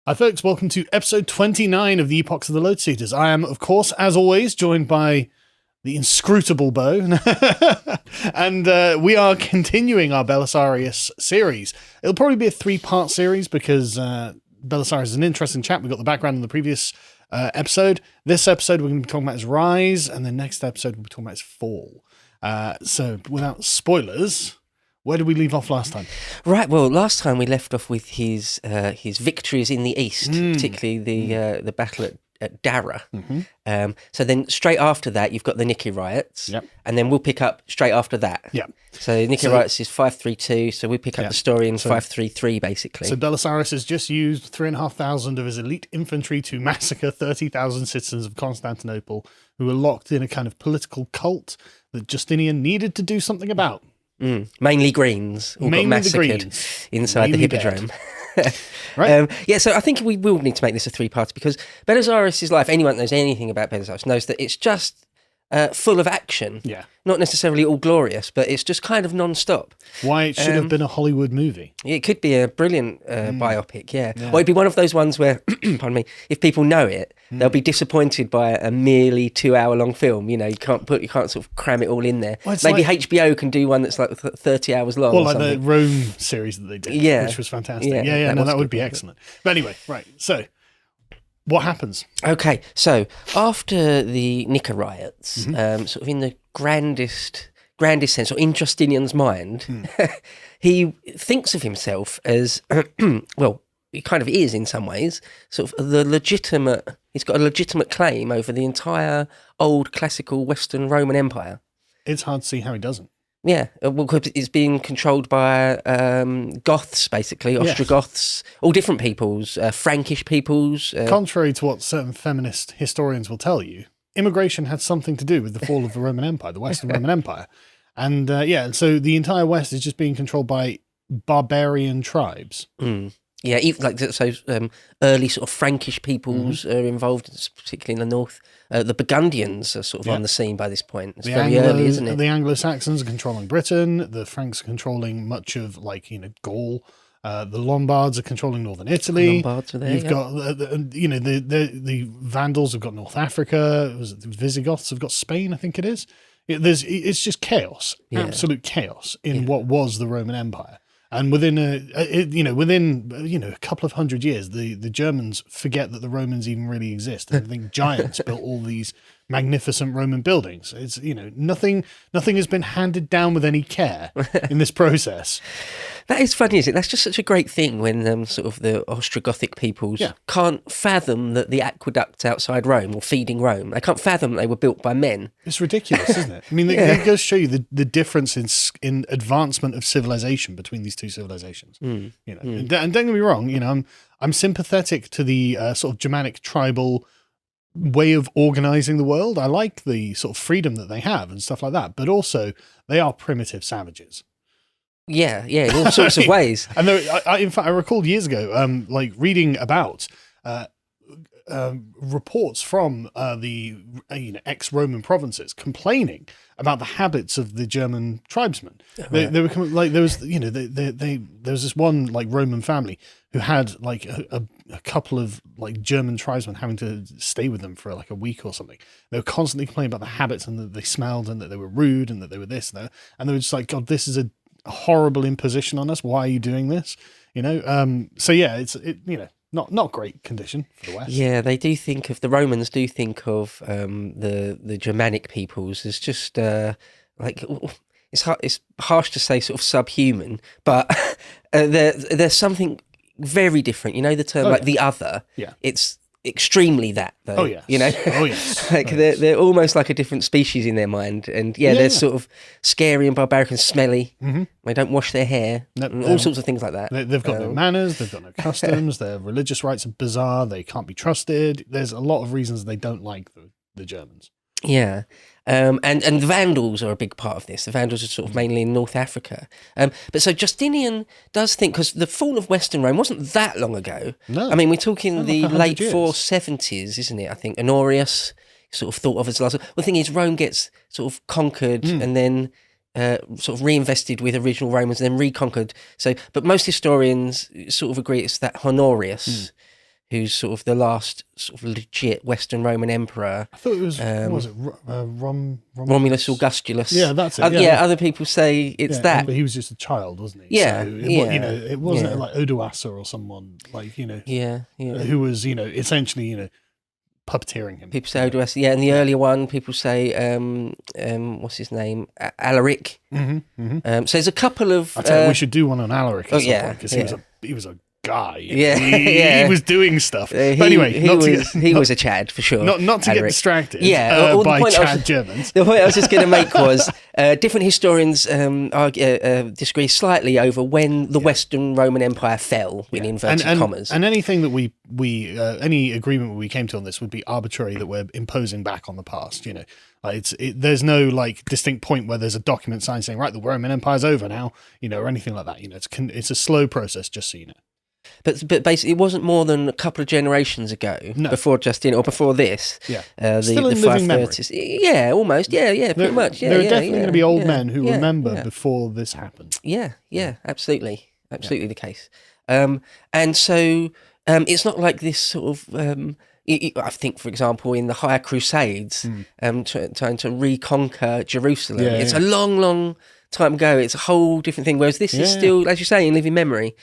Hi folks, welcome to episode 29 of the Epochs of the Load Seaters. I am, of course, as always, joined by the inscrutable Beau, and we are continuing our Belisarius series. It'll probably be a three-part series because Belisarius is an interesting chap. We got the background in the previous episode. This episode we're going to be talking about his rise, and the next episode we'll be talking about his fall. So without spoilers, where did we leave off last time? Right, well, last time we left off with his victories in the east, particularly the battle at Dara. Mm-hmm. So then straight after that, you've got the Nikki Riots, and then we'll pick up straight after that. Yeah. So Nikki Riots is 532, so we pick up the story in 533, basically. So Belisarius has just used 3,500 of his elite infantry to massacre 30,000 citizens of Constantinople who were locked in a kind of political cult that Justinian needed to do something about. Mainly Greens, all got massacred inside the Hippodrome. Right. So I think we will need to make this a three-parter because Belisarius' life, anyone that knows anything about Belisarius knows that it's just full of action. Yeah. Not necessarily all glorious, but it's just kind of non-stop. Why it should have been a Hollywood movie. It could be a brilliant biopic, yeah. Or it'd be one of those ones where, pardon me, if people know it, they'll be disappointed by a merely 2-hour-long film. You know, you can't sort of cram it all in there. Well, maybe HBO can do one that's like 30 hours long. Well, like the Rome series that they did, which was fantastic. That would be excellent. But anyway, right, so what happens? Okay, so after the Nikki Riots, sort of in the grandest sense, or in Justinian's mind, he thinks of himself as, well, he kind of is in some ways, sort of he's got a legitimate claim over the entire old classical Western Roman Empire. It's hard to see how he doesn't. Yeah, well, it's being controlled by Goths, basically, Ostrogoths, all different peoples, Frankish peoples. Contrary to what certain feminist historians will tell you, immigration had something to do with the fall of the Roman Empire, the Western Roman Empire. And so the entire West is just being controlled by barbarian tribes. Yeah, even early sort of Frankish peoples are involved, particularly in the north. The Burgundians are sort of on the scene by this point. It's very early, isn't it? The Anglo-Saxons are controlling Britain. The Franks are controlling much of, Gaul. The Lombards are controlling northern Italy. Lombards are there. You've got the Vandals have got North Africa. The Visigoths have got Spain, I think it is. It's just chaos, absolute chaos in what was the Roman Empire. And within a couple of hundred years, the Germans forget that the Romans even really exist. And they think giants built all these magnificent Roman buildings. It's nothing has been handed down with any care in this process. That is funny, isn't it? That's just such a great thing when sort of the Ostrogothic peoples can't fathom that the aqueducts outside Rome or feeding Rome, they can't fathom they were built by men. It's ridiculous, isn't it? I mean, it goes to show you the difference in advancement of civilization between these two civilizations. And don't get me wrong, I'm sympathetic to the sort of Germanic tribal way of organizing the world. I like the sort of freedom that they have and stuff like that, but also they are primitive savages. Yeah, in all sorts of ways. And in fact, I recalled years ago, reading about reports from the ex-Roman provinces complaining about the habits of the German tribesmen. They were there was this one Roman family who had a couple of German tribesmen having to stay with them for a week or something. They were constantly complaining about the habits and that they smelled and that they were rude and that they were this and that. And they were just like, God, this is a horrible imposition on us. Why are you doing this? Not great condition for the West. Yeah, the Romans do think of the Germanic peoples as just it's harsh to say sort of subhuman, but there's something very different. You know the term the other. Yeah, it's extremely that though. Oh yes. They're almost like a different species in their mind, and they're sort of scary and barbaric and smelly. They don't wash their hair, all sorts of things like that. They've got no manners, they've got no customs, their religious rites are bizarre, they can't be trusted. There's a lot of reasons they don't like the Germans. Yeah. And the Vandals are a big part of this. The Vandals are sort of mainly in North Africa. But so Justinian does think, because the fall of Western Rome wasn't that long ago. No. I mean, we're talking the late 470s, isn't it? I think Honorius sort of thought of as the last. Well, the thing is, Rome gets sort of conquered and then sort of reinvested with original Romans and then reconquered. So, but most historians sort of agree it's that Honorius who's sort of the last sort of legit Western Roman emperor. I thought it was, what was it, Romulus Augustulus. Yeah, that's it. Other people say it's that. But he was just a child, wasn't he? Yeah, so it wasn't like Odoacer or someone like, who was, essentially, puppeteering him. People say Odoacer, and the earlier one, people say, what's his name? Alaric. So there's a couple of... I tell you, we should do one on Alaric at some point, because he was a guy. He was doing stuff. But anyway, he was a Chad for sure. Not to get distracted by Chad Germans. The point I was just going to make was different historians disagree slightly over when the Western Roman Empire fell, in inverted commas. And anything that we any agreement we came to on this would be arbitrary, that we're imposing back on the past. There's no like distinct point where there's a document signed saying, right, the Roman Empire's over now, or anything like that. It's a slow process, just so you know. But basically, it wasn't more than a couple of generations ago, before Justinian, or before this. Yeah, still in living memory. Yeah, almost. Yeah, pretty much. Yeah, there are definitely going to be old men who remember before this happened. Yeah, absolutely the case. And so it's not like this sort of. I think, for example, in the Higher Crusades, trying to reconquer Jerusalem, it's a long time ago. It's a whole different thing. Whereas this is still, as you say, in living memory.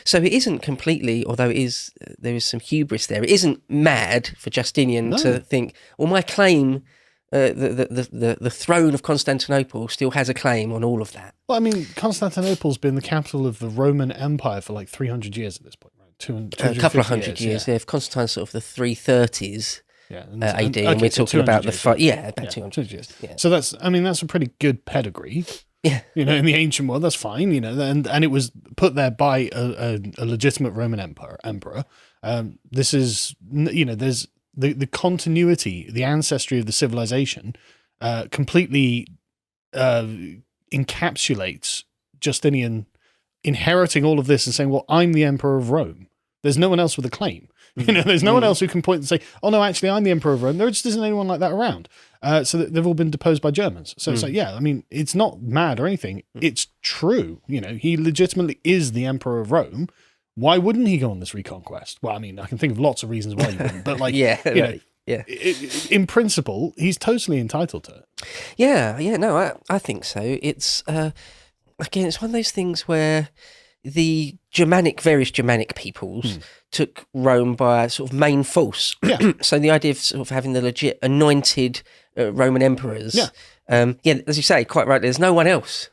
So it isn't completely, although there is some hubris there. It isn't mad for Justinian to think, well, my claim, the throne of Constantinople still has a claim on all of that. Well, I mean, Constantinople's been the capital of the Roman Empire for like 300 years at this point, right? A couple of hundred years. If Constantine's sort of the 330s. AD, and we're talking about the about 200 years. Yeah. So that's a pretty good pedigree. Yeah, in the ancient world, that's fine. And it was put there by a legitimate Roman emperor. This is, there's the continuity, the ancestry of the civilization, completely encapsulates Justinian inheriting all of this and saying, well, I'm the emperor of Rome. There's no one else with a claim. There's no one else who can point and say, oh, no, actually, I'm the emperor of Rome. There just isn't anyone like that around. So they've all been deposed by Germans. So it's like, it's not mad or anything. It's true. He legitimately is the emperor of Rome. Why wouldn't he go on this reconquest? Well, I mean, I can think of lots of reasons why he wouldn't. But like, in principle, he's totally entitled to it. I think so. It's, again, it's one of those things where the various Germanic peoples took Rome by sort of main force. Yeah. So the idea of sort of having the legit anointed Roman emperors. Yeah. As you say, quite right. There's no one else.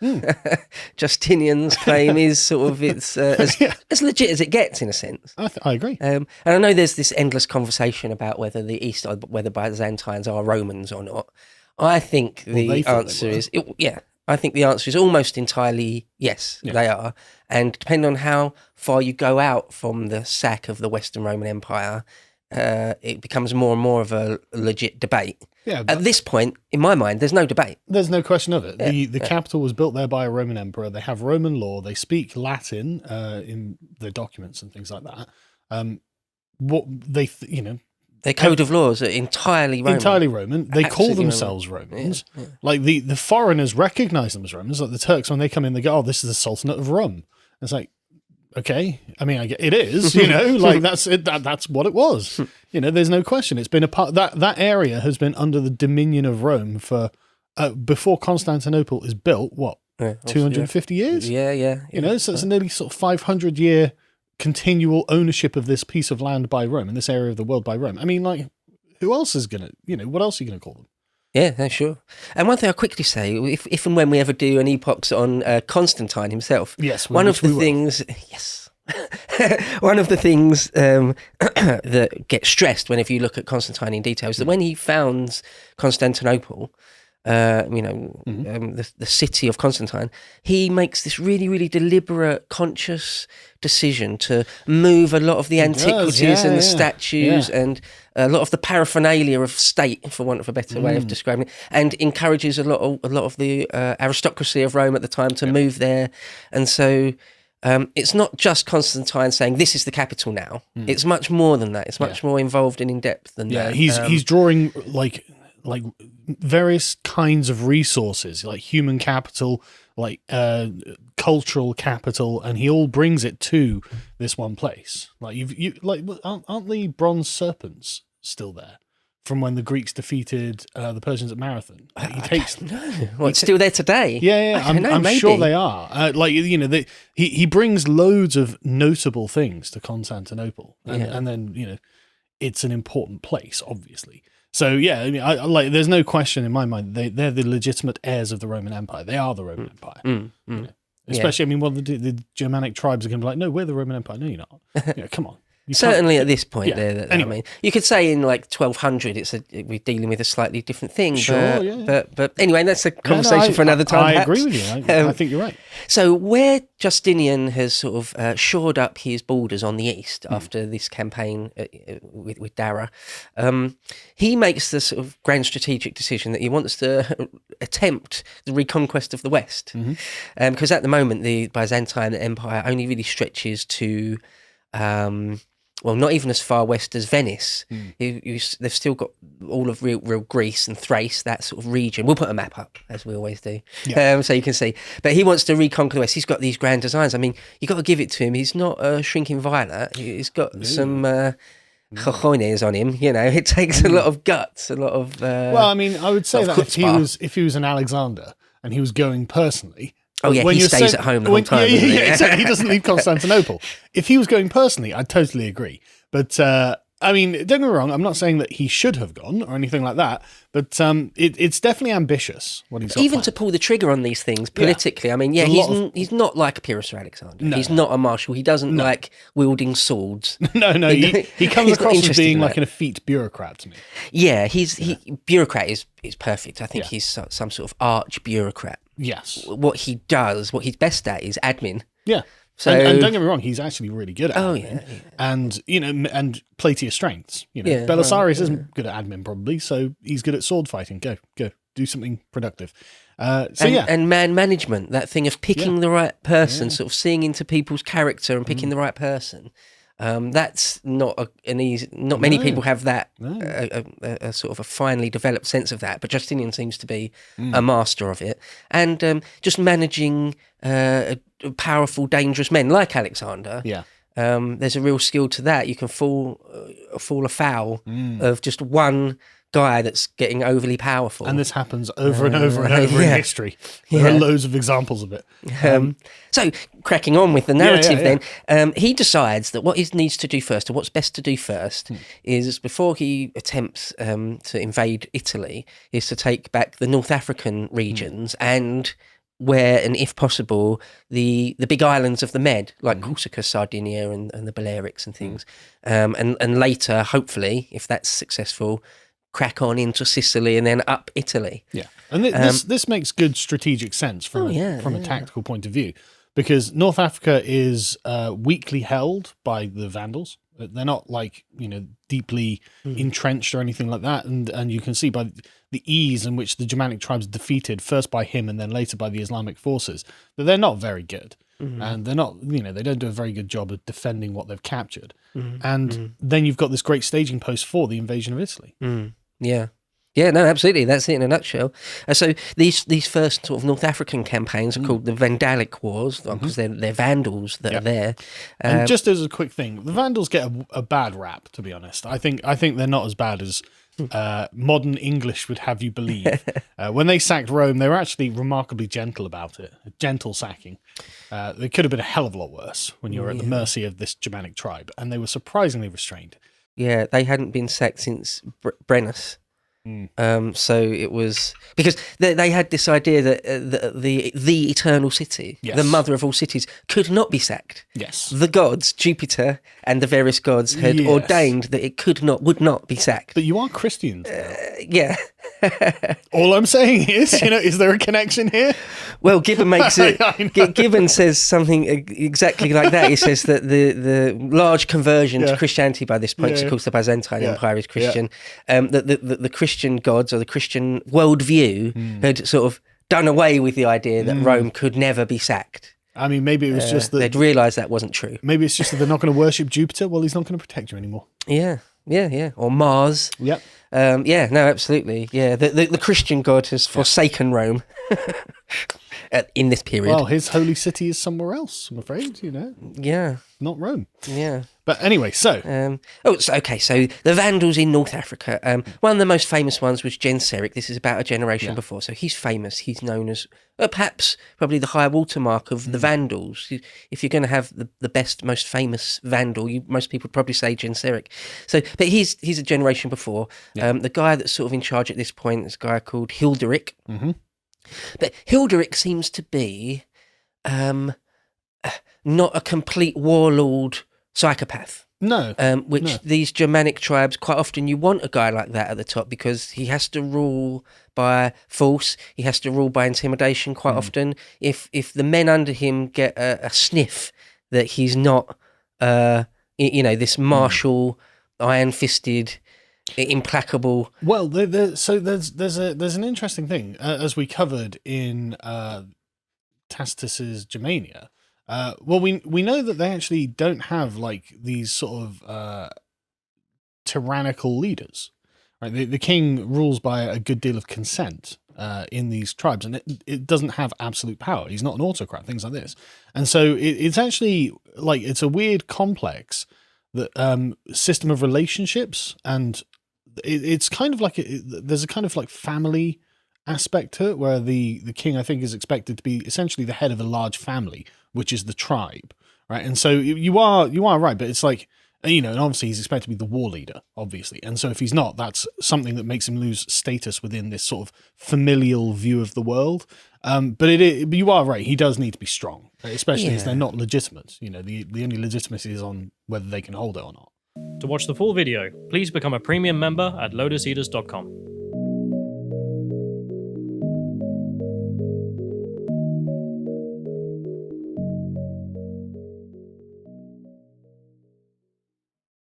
Justinian's claim is sort of it's as legit as it gets in a sense. I agree. And I know there's this endless conversation about whether the East, whether Byzantines are Romans or not. I think the answer is I think the answer is almost entirely yes, they are. And depending on how far you go out from the sack of the Western Roman Empire, it becomes more and more of a legit debate. Yeah, at this point, in my mind, there's no debate. There's no question of it. The capital was built there by a Roman emperor. They have Roman law. They speak Latin in their documents and things like that. Their code of laws are entirely Roman. Entirely Roman. They call themselves Romans. Yeah. Like the foreigners recognize them as Romans. Like the Turks, when they come in, they go, "Oh, this is the Sultanate of Rum." It's like, okay. I mean, it is. Like that's it. That's what it was. There's no question. It's been a part that area has been under the dominion of Rome for before Constantinople is built. What 250 years? Yeah. So it's a nearly sort of 500-year. Continual ownership of this piece of land by Rome and this area of the world by Rome. I mean, like, who else is gonna? What else are you gonna call them? Yeah, sure. And one thing I'll quickly say, if and when we ever do an Epochs on Constantine himself, one of the things that gets stressed whenever you look at Constantine in detail is that when he founds Constantinople, the city of Constantine, he makes this really, really deliberate, conscious decision to move a lot of the antiquities and the statues and a lot of the paraphernalia of state, for want of a better way of describing it, and encourages a lot of the aristocracy of Rome at the time to move there. And so it's not just Constantine saying this is the capital now. It's much more than that. It's much more involved and in depth than that. He's drawing like like various kinds of resources, like human capital, like cultural capital, and he all brings it to this one place. Like aren't the bronze serpents still there from when the Greeks defeated the Persians at Marathon? He takes them. No, well, it's still there today. Yeah. I'm sure they are. He brings loads of notable things to Constantinople, and then it's an important place, obviously. So yeah, I mean, there's no question in my mind they're the legitimate heirs of the Roman Empire. They are the Roman Empire. Especially, I mean, the Germanic tribes are going to be like, no, we're the Roman Empire. No, you're not. Come on. Certainly at this point, anyway. I mean, you could say in like 1200, we're dealing with a slightly different thing. Sure, but anyway, that's a conversation for another time. I agree with you. I think you're right. So where Justinian has sort of shored up his borders on the east after this campaign with Dara, he makes the sort of grand strategic decision that he wants to attempt the reconquest of the West, because at the moment the Byzantine Empire only really stretches to. Well, not even as far west as Venice. They've still got all of real Greece and Thrace, that sort of region. We'll put a map up, as we always do, so you can see. But he wants to reconquer the West. He's got these grand designs. I mean, you got to give it to him. He's not a shrinking violet. He's got some cojones on him. It takes a lot of guts, a lot of. Well, I mean, I would say that if he was an Alexander and he was going personally. Oh yeah, he stays at home the whole time. Yeah, exactly. He doesn't leave Constantinople. If he was going personally, I'd totally agree. But I mean, don't get me wrong. I'm not saying that he should have gone or anything like that. But it's definitely ambitious what he's got even planned. to pull the trigger on these things politically. I mean, he's not like Pyrrhus or Alexander. No. He's not a marshal. He doesn't like wielding swords. No. He comes across as being like an effete bureaucrat to me. Yeah, bureaucrat is perfect. I think he's some sort of arch bureaucrat. Yes. What he's best at is admin. Yeah. So, and don't get me wrong, he's actually really good at admin. Yeah. And, and play to your strengths. Belisarius isn't good at admin probably, so he's good at sword fighting. Go. Do something productive. And man management, that thing of picking the right person, sort of seeing into people's character and picking the right person. That's not an easy. Not many people have that a sort of a finely developed sense of that. But Justinian seems to be a master of it, and just managing powerful, dangerous men like Alexander. Yeah, there's a real skill to that. You can fall afoul of just one guy that's getting overly powerful, and this happens over and over and over in history. There are loads of examples of it. So cracking on with the narrative, then he decides that what he needs to do first, or what's best to do first, is before he attempts to invade Italy, is to take back the North African regions and where, and if possible, the big islands of the Med, like Corsica, Sardinia, and the Balearics and things, and later, hopefully, if that's successful, crack on into Sicily and then up Italy. Yeah, and this makes good strategic sense from a tactical point of view, because North Africa is weakly held by the Vandals. They're not like deeply entrenched or anything like that, and you can see by the ease in which the Germanic tribes defeated first by him and then later by the Islamic forces that they're not very good. And they're not, they don't do a very good job of defending what they've captured. And then you've got this great staging post for the invasion of Italy. Yeah, no, absolutely. That's it in a nutshell. So these first sort of North African campaigns are called the Vandalic Wars because they're Vandals that are there. And just as a quick thing, the Vandals get a bad rap, to be honest. I think they're not as bad as modern English would have you believe. When they sacked Rome, they were actually remarkably gentle about it. A gentle sacking. They could have been a hell of a lot worse when you were at the mercy of this Germanic tribe, and they were surprisingly restrained. Yeah, they hadn't been sacked since Brennus. So it was because they had this idea that the eternal city, the mother of all cities, could not be sacked. Yes, the gods, Jupiter and the various gods, had ordained that it would not be sacked. But you are Christians. Yeah. All I'm saying is there a connection here? Well, Gibbon makes it. Gibbon says something exactly like that. He says that the large conversion to Christianity by this point, of course, the Byzantine Empire is Christian. That the Christian gods or the Christian worldview had sort of done away with the idea that Rome could never be sacked. I mean, maybe it was just that they'd realised that wasn't true. Maybe it's just that they're not going to worship Jupiter. Well, he's not going to protect you anymore. Yeah. Yeah. Or Mars. Yep. Yeah, no, absolutely. Yeah, the Christian god has forsaken Rome in this period. Well, his holy city is somewhere else, I'm afraid, Yeah. not Rome. Yeah. But anyway, so... So the Vandals in North Africa. One of the most famous ones was Genseric. This is about a generation before. So he's famous. He's known as probably the high watermark of the Vandals. If you're going to have the best, most famous Vandal, most people would probably say Genseric. So, but he's a generation before. Yeah. The guy that's sort of in charge at this point is a guy called Hilderic. Mm-hmm. But Hilderic seems to be not a complete warlord psychopath. No. These Germanic tribes, quite often you want a guy like that at the top because he has to rule by force, he has to rule by intimidation quite often. If the men under him get a sniff that he's not, this martial, iron-fisted, implacable... Well, there's an interesting thing, as we covered in Tacitus's Germania. Well, we know that they actually don't have like these sort of tyrannical leaders, right? The king rules by a good deal of consent in these tribes, and it doesn't have absolute power. He's not an autocrat, things like this. And so it's actually like, it's a weird complex that system of relationships, and it's kind of like there's a kind of like family aspect to it, where the king, I think, is expected to be essentially the head of a large family, which is the tribe, right? And so you are right, but it's like, and obviously he's expected to be the war leader, obviously. And so if he's not, that's something that makes him lose status within this sort of familial view of the world. But you are right, he does need to be strong, especially as they're not legitimate. The only legitimacy is on whether they can hold it or not. To watch the full video, please become a premium member at lotuseaters.com.